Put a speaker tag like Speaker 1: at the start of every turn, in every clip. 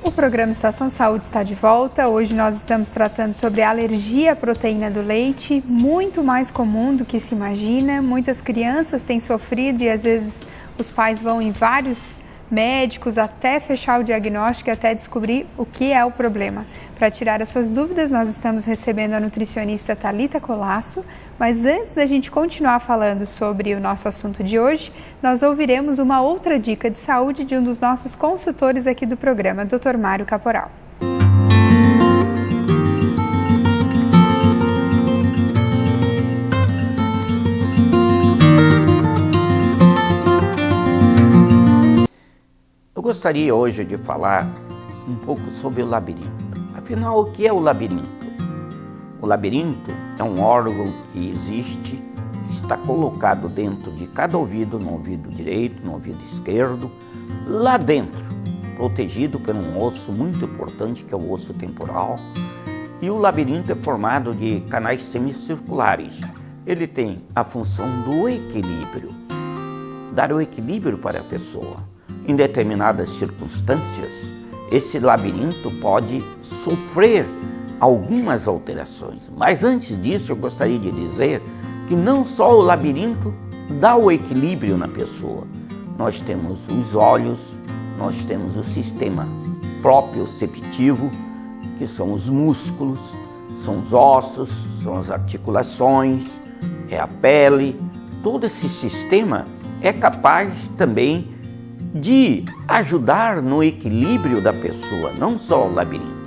Speaker 1: O programa Estação Saúde está de volta. Hoje nós estamos tratando sobre a alergia à proteína do leite, muito mais comum do que se imagina. Muitas crianças têm sofrido e às vezes os pais vão em vários médicos até fechar o diagnóstico e até descobrir o que é o problema. Para tirar essas dúvidas, nós estamos recebendo a nutricionista Thalita Colasso, mas antes da gente continuar falando sobre o nosso assunto de hoje, nós ouviremos uma outra dica de saúde de um dos nossos consultores aqui do programa, Dr. Mário Caporal.
Speaker 2: Eu gostaria hoje de falar um pouco sobre o labirinto. Afinal, o que é o labirinto? O labirinto é um órgão que existe, está colocado dentro de cada ouvido, no ouvido direito, no ouvido esquerdo, lá dentro, protegido por um osso muito importante, que é o osso temporal. E o labirinto é formado de canais semicirculares. Ele tem a função do equilíbrio, dar o equilíbrio para a pessoa. Em determinadas circunstâncias, esse labirinto pode sofrer algumas alterações. Mas antes disso, eu gostaria de dizer que não só o labirinto dá o equilíbrio na pessoa. Nós temos os olhos, nós temos o sistema proprioceptivo, que são os músculos, são os ossos, são as articulações, é a pele. Todo esse sistema é capaz também de ajudar no equilíbrio da pessoa, não só o labirinto.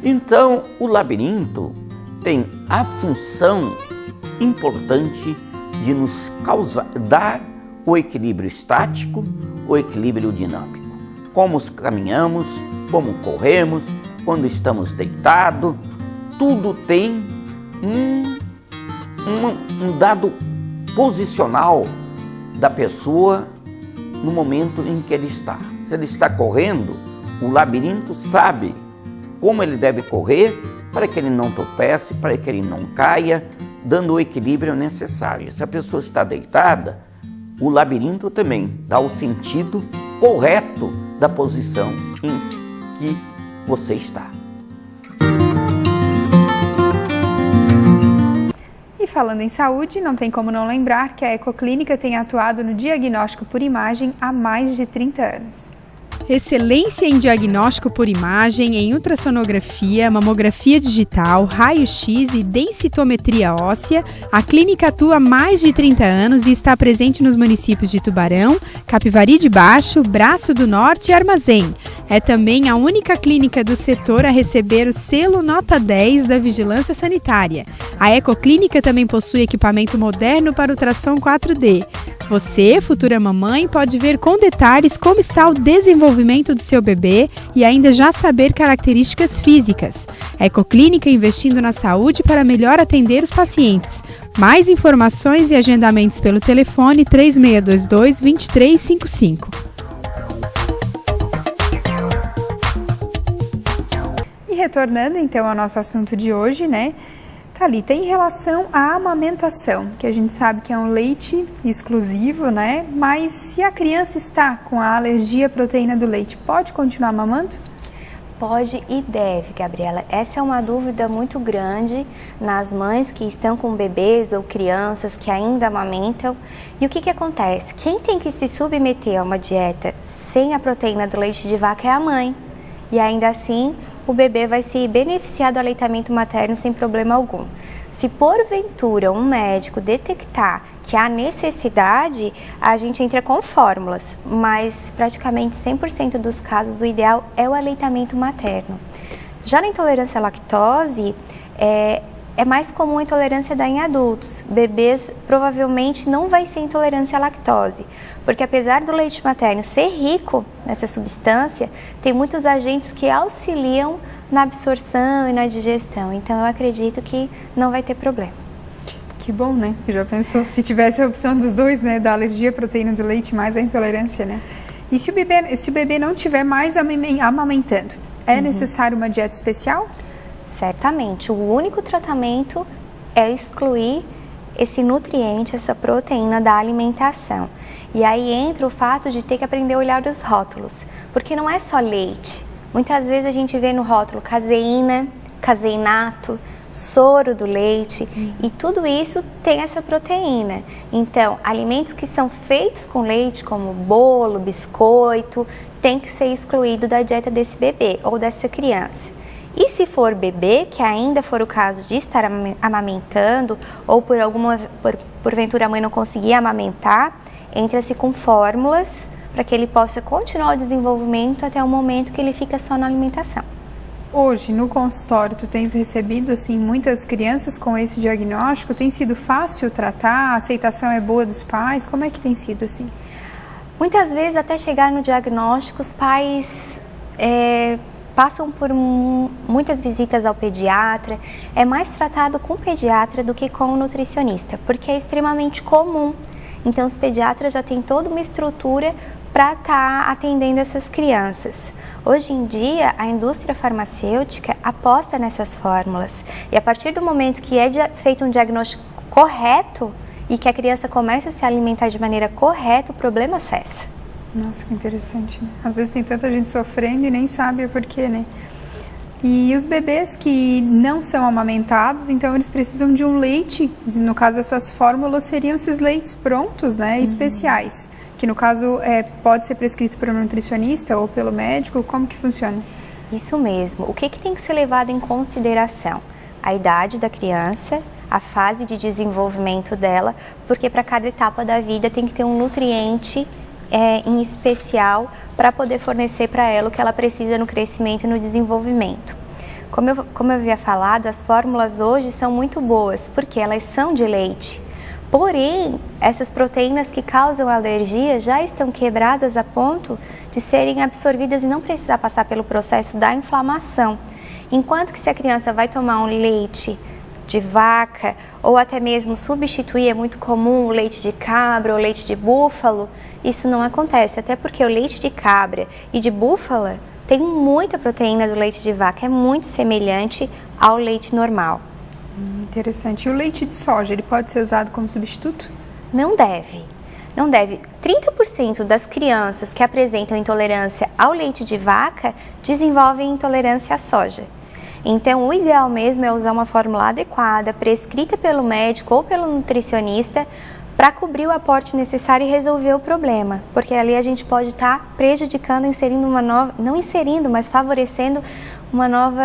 Speaker 2: Então, o labirinto tem a função importante de nos dar o equilíbrio estático, o equilíbrio dinâmico. Como caminhamos, como corremos, quando estamos deitados, tudo tem um dado posicional da pessoa no momento em que ele está. Se ele está correndo, o labirinto sabe como ele deve correr para que ele não tropece, para que ele não caia, dando o equilíbrio necessário. Se a pessoa está deitada, o labirinto também dá o sentido correto da posição em que você está.
Speaker 1: E falando em saúde, não tem como não lembrar que a Ecoclínica tem atuado no diagnóstico por imagem há mais de 30 anos.
Speaker 3: Excelência em diagnóstico por imagem, em ultrassonografia, mamografia digital, raio-x e densitometria óssea, a clínica atua há mais de 30 anos e está presente nos municípios de Tubarão, Capivari de Baixo, Braço do Norte e Armazém. É também a única clínica do setor a receber o selo Nota 10 da Vigilância Sanitária. A Ecoclínica também possui equipamento moderno para ultrassom 4D. Você, futura mamãe, pode ver com detalhes como está o desenvolvimento do seu bebê e ainda já saber características físicas. A Ecoclínica investindo na saúde para melhor atender os pacientes. Mais informações e agendamentos pelo telefone 3622-2355.
Speaker 1: E retornando então ao nosso assunto de hoje, né? Thalita, em relação à amamentação, que a gente sabe que é um leite exclusivo, né? Mas se a criança está com a alergia à proteína do leite, pode continuar mamando?
Speaker 4: Pode e deve, Gabriela. Essa é uma dúvida muito grande nas mães que estão com bebês ou crianças que ainda amamentam. E o que acontece? Quem tem que se submeter a uma dieta sem a proteína do leite de vaca é a mãe. E ainda assim, o bebê vai se beneficiar do aleitamento materno sem problema algum. Se porventura um médico detectar que há necessidade, a gente entra com fórmulas, mas praticamente 100% dos casos o ideal é o aleitamento materno. Já na intolerância à lactose, é mais comum a intolerância em adultos. Bebês provavelmente não vai ser intolerância à lactose, porque apesar do leite materno ser rico nessa substância, tem muitos agentes que auxiliam na absorção e na digestão. Então eu acredito que não vai ter problema.
Speaker 1: Que bom, né? Já pensou se tivesse a opção dos dois, né? Da alergia à proteína do leite mais a intolerância, né? E se o bebê não estiver mais amamentando, é necessário uma dieta especial?
Speaker 4: Certamente. O único tratamento é excluir esse nutriente, essa proteína da alimentação. E aí entra o fato de ter que aprender a olhar os rótulos, porque não é só leite. Muitas vezes a gente vê no rótulo caseína, caseinato, soro do leite, e tudo isso tem essa proteína. Então, alimentos que são feitos com leite, como bolo, biscoito, tem que ser excluído da dieta desse bebê ou dessa criança. E se for bebê, que ainda for o caso de estar amamentando, ou porventura a mãe não conseguir amamentar, entra-se com fórmulas para que ele possa continuar o desenvolvimento até o momento que ele fica só na alimentação.
Speaker 1: Hoje, no consultório, tu tens recebido assim muitas crianças com esse diagnóstico? Tem sido fácil tratar? A aceitação é boa dos pais? Como é que tem sido assim?
Speaker 4: Muitas vezes, até chegar no diagnóstico, os pais passam por muitas visitas ao pediatra. É mais tratado com o pediatra do que com o nutricionista, porque é extremamente comum. Então, os pediatras já têm toda uma estrutura para estar atendendo essas crianças. Hoje em dia, a indústria farmacêutica aposta nessas fórmulas. E a partir do momento que é feito um diagnóstico correto e que a criança começa a se alimentar de maneira correta, o problema cessa.
Speaker 1: Nossa, que interessante, né? Às vezes tem tanta gente sofrendo e nem sabe o porquê, né? E os bebês que não são amamentados, então eles precisam de um leite, no caso essas fórmulas seriam esses leites prontos, né, especiais, que no caso pode ser prescrito por um nutricionista ou pelo médico, como que funciona?
Speaker 4: Isso mesmo, o que tem que ser levado em consideração? A idade da criança, a fase de desenvolvimento dela, porque para cada etapa da vida tem que ter um nutriente em especial para poder fornecer para ela o que ela precisa no crescimento e no desenvolvimento. Como eu havia falado, as fórmulas hoje são muito boas, porque elas são de leite. Porém, essas proteínas que causam alergia já estão quebradas a ponto de serem absorvidas e não precisar passar pelo processo da inflamação. Enquanto que se a criança vai tomar um leite de vaca ou até mesmo substituir, é muito comum o leite de cabra ou leite de búfalo, isso não acontece, até porque o leite de cabra e de búfala tem muita proteína do leite de vaca, é muito semelhante ao leite normal.
Speaker 1: Interessante. E o leite de soja, ele pode ser usado como substituto?
Speaker 4: Não deve. Não deve. 30% das crianças que apresentam intolerância ao leite de vaca desenvolvem intolerância à soja. Então, o ideal mesmo é usar uma fórmula adequada, prescrita pelo médico ou pelo nutricionista, para cobrir o aporte necessário e resolver o problema. Porque ali a gente pode estar prejudicando, mas favorecendo uma nova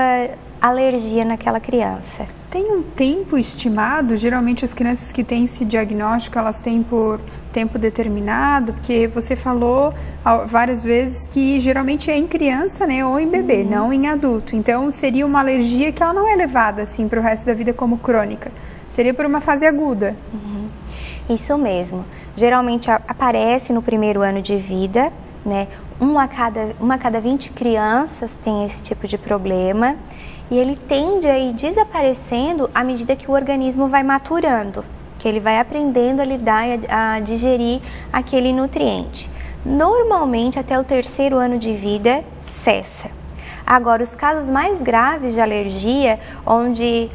Speaker 4: alergia naquela criança.
Speaker 1: Tem um tempo estimado? Geralmente as crianças que têm esse diagnóstico, elas têm por tempo determinado? Porque você falou várias vezes que geralmente é em criança, né, ou em bebê, não em adulto. Então seria uma alergia que ela não é levada assim para o resto da vida como crônica. Seria por uma fase aguda.
Speaker 4: Isso mesmo. Geralmente aparece no primeiro ano de vida, né? Uma a cada 20 crianças tem esse tipo de problema. E ele tende a ir desaparecendo à medida que o organismo vai maturando, que ele vai aprendendo a lidar e a digerir aquele nutriente. Normalmente, até o terceiro ano de vida, cessa. Agora, os casos mais graves de alergia, onde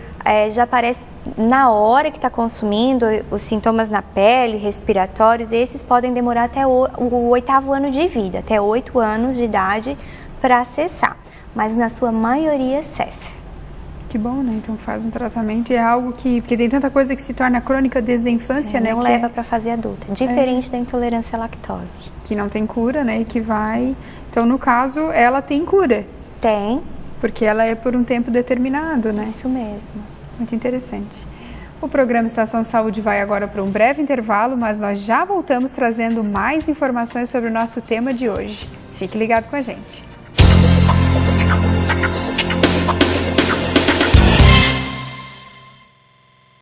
Speaker 4: já aparece na hora que está consumindo, os sintomas na pele, respiratórios, esses podem demorar até o 8º ano de vida, até 8 anos de idade para cessar. Mas na sua maioria cessa.
Speaker 1: Que bom, né? Então faz um tratamento e é algo porque tem tanta coisa que se torna crônica desde a infância, né?
Speaker 4: Não leva para a fase adulta, diferente da intolerância à lactose.
Speaker 1: Que não tem cura, né? E que vai... Então, no caso, ela tem cura.
Speaker 4: Tem.
Speaker 1: Porque ela é por um tempo determinado, né?
Speaker 4: Isso mesmo.
Speaker 1: Muito interessante. O programa Estação Saúde vai agora para um breve intervalo, mas nós já voltamos trazendo mais informações sobre o nosso tema de hoje. Fique ligado com a gente.